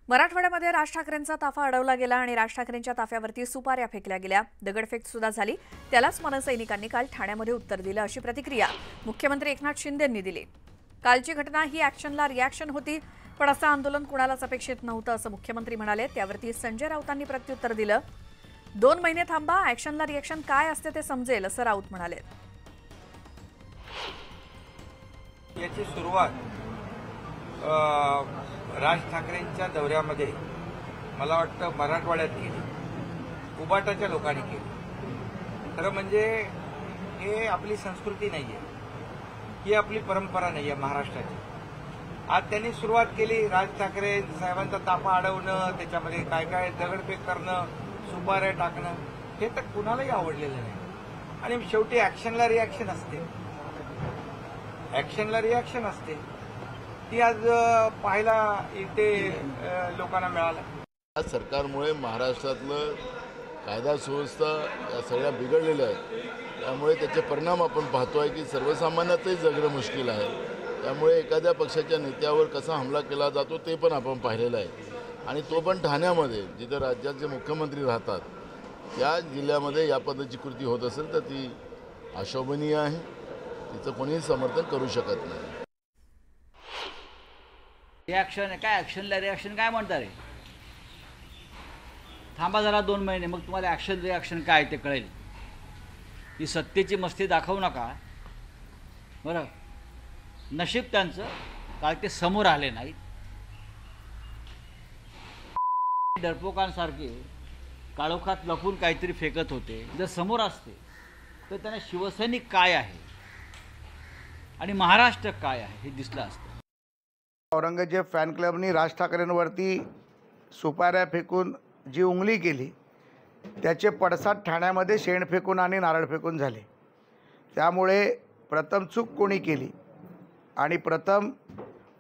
मराठवाड्यामध्ये राज ठाकरेंचा ताफा अडवला गेला आणि राज ठाकरेंच्या ताफ्यावरती सुपाऱ्या फेकल्या गेल्या, दगडफेक सुद्धा झाली। त्यालाच मनसैनिकांनी काल ठाण्यामध्ये उत्तर दिलं, अशी प्रतिक्रिया मुख्यमंत्री एकनाथ शिंदेंनी दिली। कालची घटना ही ॲक्शनला रिॲक्शन होती, पण असं आंदोलन कुणालाच अपेक्षित नव्हतं असं मुख्यमंत्री म्हणाले। त्यावरती संजय राऊतांनी प्रत्युत्तर दिलं। 2 महिने थांबा, ॲक्शनला रिॲक्शन काय असते ते समजेल असं राऊत म्हणाले। याची सुरुवात राज ठाकरेंच्या दौऱ्यामध्ये मला वाटतं मराठवाड्यात केली, उबाटाच्या लोकांनी केली। खरं म्हणजे हे आपली संस्कृती नाही आहे, ही आपली परंपरा नाही आहे महाराष्ट्राची। आज त्यांनी सुरुवात केली, राज ठाकरे साहेबांचा ताफा अडवणं, त्याच्यामध्ये काय काय दगडफेक करणं, सुपाऱ्या टाकणं, हे तर कुणालाही आवडलेलं नाही। आणि शेवटी ॲक्शनला रिॲक्शन असते, ॲक्शनला रिॲक्शन असते, ती आज पाहायला इथे लोकांना मिळालं। आज सरकारमुळे महाराष्ट्रातलं कायदा सुव्यवस्था या सगळ्या बिघडलेल्या आहेत, त्यामुळे त्याचे परिणाम आपण पाहतोय की सर्वसामान्यातही जगणं मुश्किल आहे। त्यामुळे एखाद्या पक्षाच्या नेत्यावर कसा हमला केला जातो ते पण आपण पाहिलेलं आहे, आणि तो पण ठाण्यामध्ये, जिथे राज्याचे मुख्यमंत्री राहतात त्या जिल्ह्यामध्ये या पद्धतीची कृती होत असेल तर ती अशोभनीय आहे, तिचं कोणीही समर्थन करू शकत नाही। रिॲक्शन काय, ॲक्शनला रिॲक्शन काय म्हणता रे? थांबा जरा 2 महिने, मग तुम्हाला ॲक्शन रिॲक्शन काय ते कळेल। ही सत्तेची मस्ती दाखवू नका बरं। नशीब त्यांचं काय ते समोर आले नाहीत, डरपोकांसारखे काळोखात लपून काहीतरी फेकत होते। जर समोर असते तर त्यांना शिवसैनिक काय आहे आणि महाराष्ट्र काय आहे हे दिसलं असतं। औरंगजेब फॅन क्लबनी राज ठाकरेंवरती सुपाऱ्या फेकून जी उंगली केली, त्याचे पडसाद ठाण्यामध्ये शेण फेकून आणि नारळ फेकून झाले। त्यामुळे प्रथम चूक कोणी केली आणि प्रथम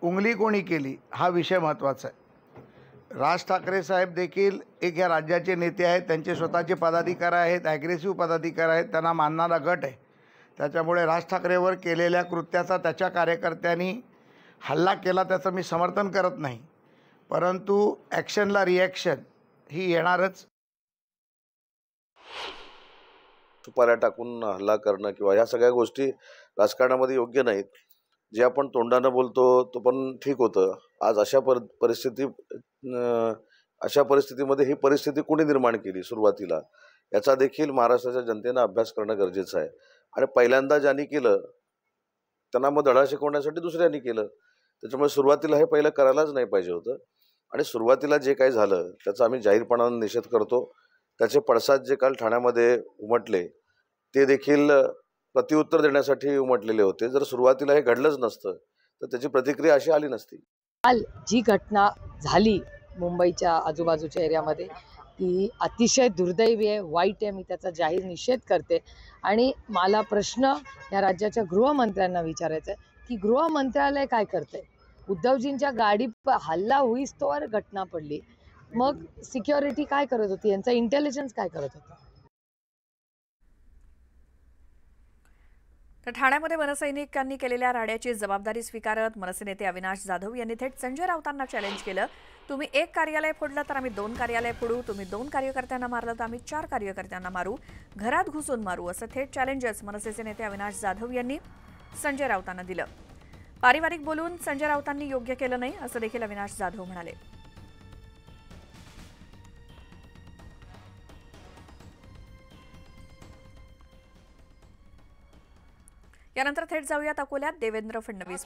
उंगली कोणी केली हा विषय महत्त्वाचा आहे। राज ठाकरे साहेब देखील एक या राज्याचे नेते आहेत, त्यांचे स्वतःचे पदाधिकारी आहेत, ॲग्रेसिव्ह पदाधिकारी आहेत, त्यांना मानणारा गट आहे। त्याच्यामुळे राज ठाकरेवर केलेल्या कृत्याचा त्याच्या कार्यकर्त्यांनी हल्ला केला त्याचं मी समर्थन करत नाही, परंतु ॲक्शनला रिॲक्शन ही येणारच। सुपाऱ्या टाकून हल्ला करणं किंवा ह्या सगळ्या गोष्टी राजकारणामध्ये योग्य नाहीत। जे आपण तोंडानं बोलतो तो पण ठीक होतं। आज अशा परिस्थितीमध्ये ही परिस्थिती कोणी निर्माण केली सुरुवातीला, याचा देखील महाराष्ट्राच्या जनतेनं अभ्यास करणं गरजेचं आहे। आणि पहिल्यांदा ज्यांनी केलं त्यांना मग धडा शिकवण्यासाठी दुसऱ्यांनी केलं, त्याच्यामुळे सुरुवातीला हे पहिलं करायलाच नाही पाहिजे होतं। आणि सुरुवातीला जे काही झालं त्याचा आम्ही जाहीरपणाने निषेध करतो। त्याचे पडसाद जे काल ठाण्यामध्ये उमटले ते देखील प्रत्युत्तर देण्यासाठी उमटलेले होते। जर सुरुवातीला हे घडलंच नसतं तर त्याची प्रतिक्रिया अशी आली नसती। काल जी घटना झाली मुंबईच्या आजूबाजूच्या एरियामध्ये ती अतिशय दुर्दैवी आहे, वाईट आहे। मी त्याचा जाहीर निषेध करते आणि मला प्रश्न या राज्याच्या गृहमंत्र्यांना विचारायचा आहे की गृह मंत्रालय काय करते? उद्धवजींच्या गाडी हल्ला होईस्तोवर घटना पडली, मग सिक्युरिटी काय करत होती, यांचा इंटेलिजन्स काय करत होता? तर ठाण्यामध्ये मनसैनिकांनी केलेल्या राड्याची जबाबदारी स्वीकारत मनसे नेते अविनाश जाधव यांनी थेट संजय राऊतांना चॅलेंज केलं। तुम्ही 1 कार्यालय फोडलं तर आम्ही 2 कार्यालय फोडू, तुम्ही 2 कार्यकर्त्यांना मारलं तर आम्ही 4 कार्यकर्त्यांना मारू, घरात घुसून मारू, असं थेट चॅलेंजच मनसेचे नेते अविनाश जाधव यांनी संजय राऊतांना दिलं। पारिवारिक बोलून संजय राऊतांनी योग्य केलं नाही असं देखील अविनाश जाधव म्हणाले। यानंतर थेट जाऊयात अकोल्यात। देवेंद्र फडणवीस